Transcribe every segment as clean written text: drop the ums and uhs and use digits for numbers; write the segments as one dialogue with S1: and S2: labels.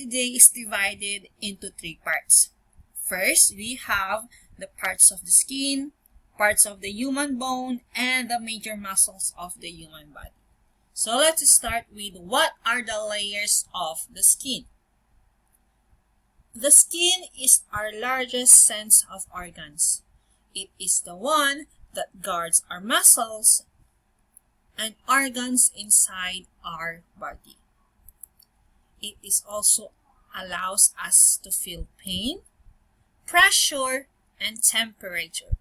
S1: today is divided into three parts. First, we have the parts of the skin, parts of the human bone, and the major muscles of the human body. So let's start with what are the layers of the skin. The skin is our largest sense of organs. It is the one that guards our muscles and organs inside our body. It is also allows us to feel pain, pressure, and temperature.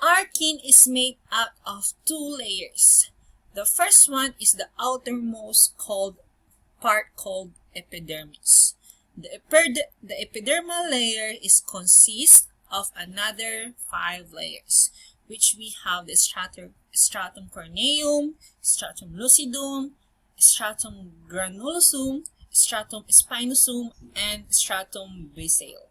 S1: Our skin is made out of two layers. The first one is the outermost part called epidermis. The epidermal layer consists of another 5 layers, which we have the stratum corneum, stratum lucidum, stratum granulosum, stratum spinosum, and stratum basale.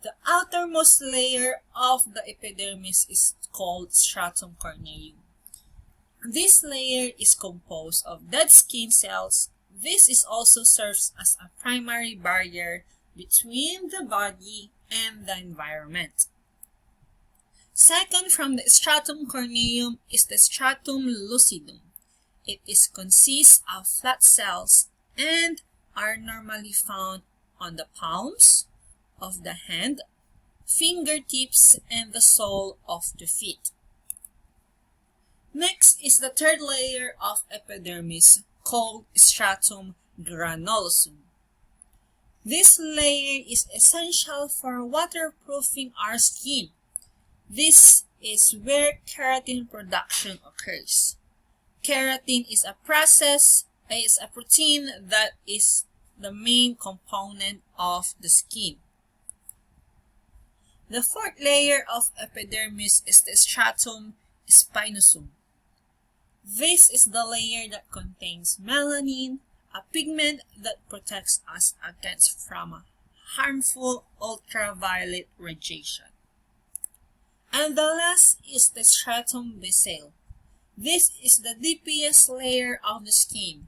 S1: The outermost layer of the epidermis is called stratum corneum. This layer is composed of dead skin cells. This is also serves as a primary barrier between the body and the environment. Second from the stratum corneum is the stratum lucidum. It consists of flat cells and are normally found on the palms of the hand, fingertips, and the sole of the feet. Next is the third layer of epidermis called stratum granulosum. This layer is essential for waterproofing our skin. This is where keratin production occurs. Keratin is a protein that is the main component of the skin. The fourth layer of epidermis is the stratum spinosum. This is the layer that contains melanin, a pigment that protects us against from harmful ultraviolet radiation. And the last is the stratum basale. This is the deepest layer of the skin.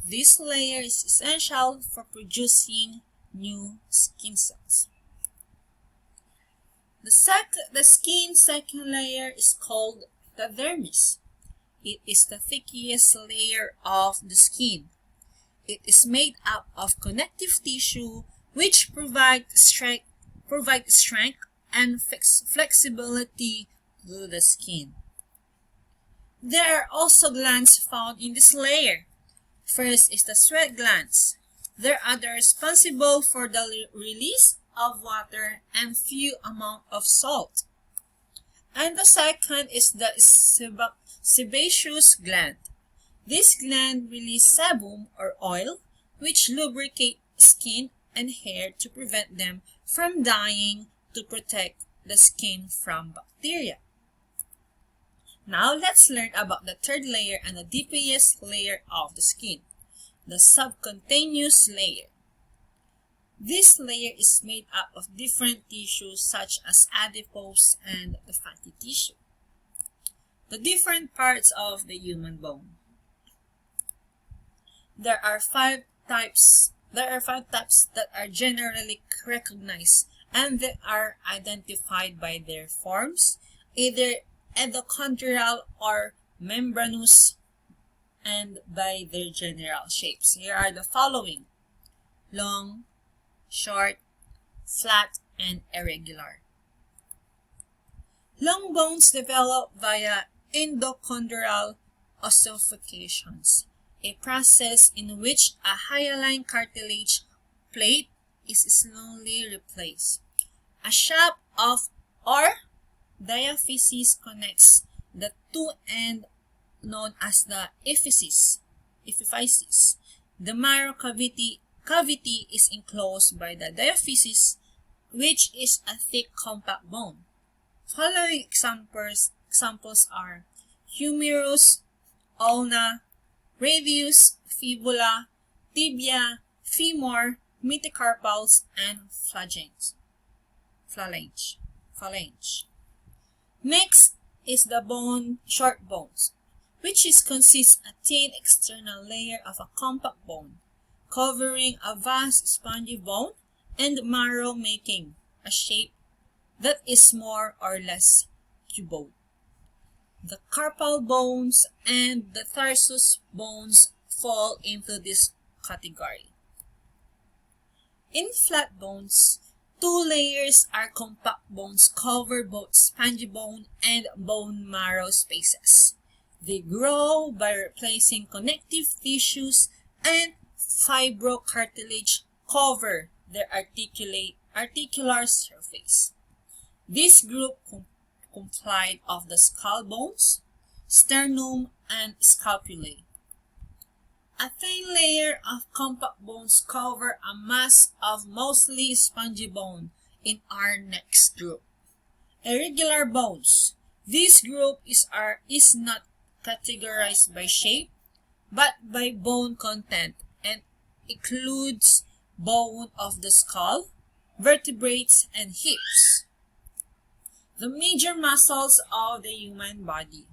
S1: This layer is essential for producing new skin cells. The skin's second layer is called the dermis. It is the thickest layer of the skin. It is made up of connective tissue which provide strength and flexibility to the skin. There are also glands found in this layer. First is the sweat glands. They are responsible for the release of water and few amount of salt. And the second is the sebaceous gland. This gland releases sebum or oil which lubricate skin and hair to prevent them from dying to protect the skin from bacteria. Now let's learn about the third layer and the deepest layer of the skin, the subcutaneous layer. This layer is made up of different tissues such as adipose and the fatty tissue. The different parts of the human bone. There are 5 types that are generally recognized, and they are identified by their forms, either endochondral or membranous, and by their general shapes. Here are the following: long, short, flat, and irregular. Long bones develop via endochondral ossifications, a process in which a hyaline cartilage plate is slowly replaced. A shaft of or diaphysis connects the two ends known as the epiphysis. The marrow cavity is enclosed by the diaphysis, which is a thick compact bone. Following examples are humerus, ulna, radius, fibula, tibia, femur, metacarpals, and phalange. Next is the short bones, which consists a thin external layer of a compact bone. covering a vast spongy bone and marrow, making a shape that is more or less cuboid. The carpal bones and the tarsus bones fall into this category. In flat bones, two layers are compact bones cover both spongy bone and bone marrow spaces. They grow by replacing connective tissues, and fibrocartilage cover their articular surface. This group complied of the skull bones, sternum, and scapulae. A thin layer of compact bones cover a mass of mostly spongy bone in our next group. Irregular bones. This group is not categorized by shape, but by bone content, and includes bone of the skull, vertebrates, and hips. The major muscles of the human body.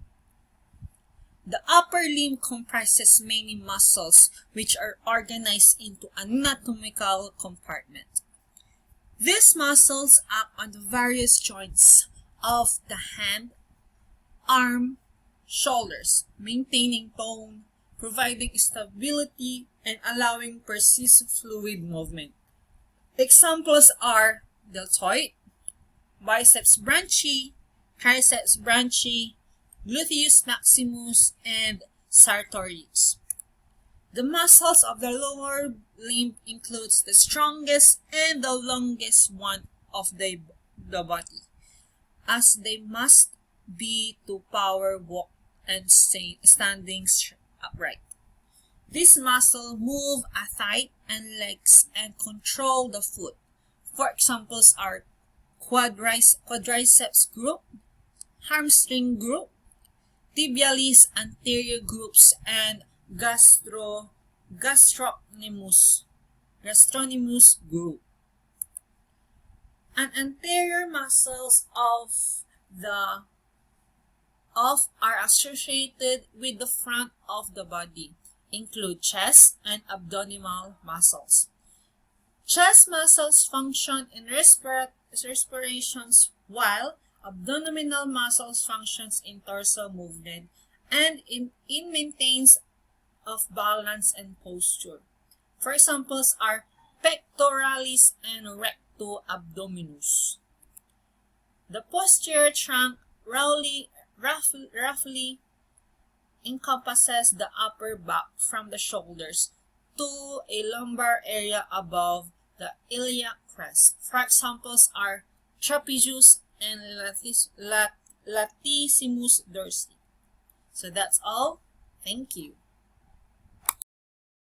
S1: The upper limb comprises many muscles which are organized into anatomical compartments. These muscles act on the various joints of the hand, arm, shoulders, maintaining tone, providing stability, and allowing precise fluid movement. Examples are deltoid, biceps brachii, triceps brachii, gluteus maximus, and sartorius. The muscles of the lower limb includes the strongest and the longest one of the body, as they must be to power walk and standing upright. These muscles move a thigh and legs and control the foot. For examples are quadriceps group, hamstring group, tibialis anterior groups, and gastrocnemius group. And anterior muscles are associated with the front of the body, include chest and abdominal muscles. Chest muscles function in respirations, while abdominal muscles functions in torso movement and in maintenance of balance and posture. For examples are pectoralis and recto abdominis. The posterior trunk roughly encompasses the upper back from the shoulders to a lumbar area above the iliac crest. For examples are trapezius and latissimus dorsi. So that's all. Thank you.